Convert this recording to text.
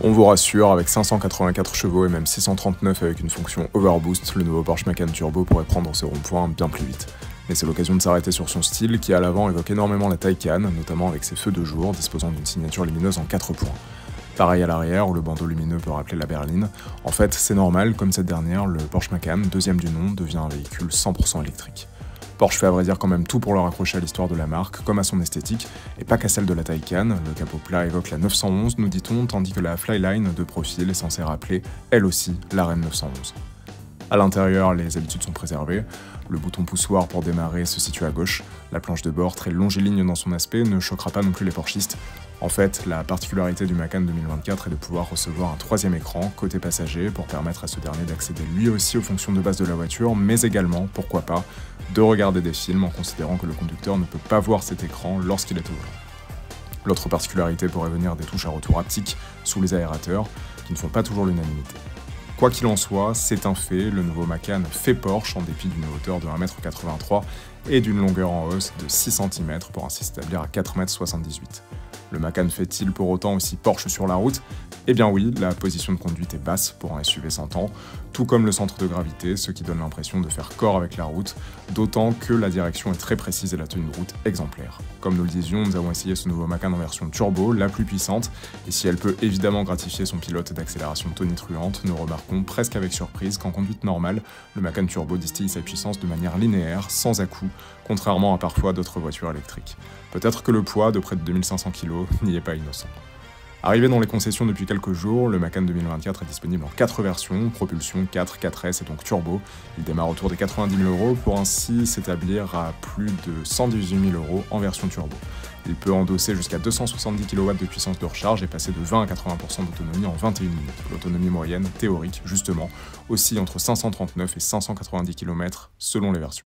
On vous rassure, avec 584 chevaux et même 639 avec une fonction Overboost, le nouveau Porsche Macan Turbo pourrait prendre ses ronds-points bien plus vite. Mais c'est l'occasion de s'arrêter sur son style qui à l'avant évoque énormément la Taycan, notamment avec ses feux de jour disposant d'une signature lumineuse en 4 points. Pareil à l'arrière où le bandeau lumineux peut rappeler la berline. En fait, c'est normal, comme cette dernière, le Porsche Macan, deuxième du nom, devient un véhicule 100% électrique. Porsche fait à vrai dire quand même tout pour le raccrocher à l'histoire de la marque, comme à son esthétique, et pas qu'à celle de la Taycan. Le capot plat évoque la 911, nous dit-on, tandis que la Flyline de profil est censée rappeler, elle aussi, la Reine 911. À l'intérieur, les habitudes sont préservées. Le bouton poussoir pour démarrer se situe à gauche. La planche de bord, très longiligne dans son aspect, ne choquera pas non plus les porchistes. En fait, la particularité du Macan 2024 est de pouvoir recevoir un troisième écran côté passager pour permettre à ce dernier d'accéder lui aussi aux fonctions de base de la voiture, mais également, pourquoi pas, de regarder des films en considérant que le conducteur ne peut pas voir cet écran lorsqu'il est au volant. L'autre particularité pourrait venir des touches à retour haptique sous les aérateurs, qui ne font pas toujours l'unanimité. Quoi qu'il en soit, c'est un fait, le nouveau Macan fait Porsche en dépit d'une hauteur de 1,83 m et d'une longueur en hausse de 6 cm pour ainsi s'établir à 4,78 m. Le Macan fait-il pour autant aussi Porsche sur la route? Eh bien oui, la position de conduite est basse pour un SUV 100 ans, tout comme le centre de gravité, ce qui donne l'impression de faire corps avec la route, d'autant que la direction est très précise et la tenue de route exemplaire. Comme nous le disions, nous avons essayé ce nouveau Macan en version turbo, la plus puissante, et si elle peut évidemment gratifier son pilote d'accélération tonitruante, nous remarquons presque avec surprise qu'en conduite normale, le Macan turbo distille sa puissance de manière linéaire, sans à-coups, contrairement à parfois d'autres voitures électriques. Peut-être que le poids de près de 2500 kg n'y est pas innocent. Arrivé dans les concessions depuis quelques jours, le Macan 2024 est disponible en 4 versions, propulsion 4, 4S et donc turbo. Il démarre autour des 90 000 € pour ainsi s'établir à plus de 118 000 € en version turbo. Il peut endosser jusqu'à 270 kW de puissance de recharge et passer de 20 à 80% d'autonomie en 21 minutes. L'autonomie moyenne, théorique, justement, oscille entre 539 et 590 km selon les versions.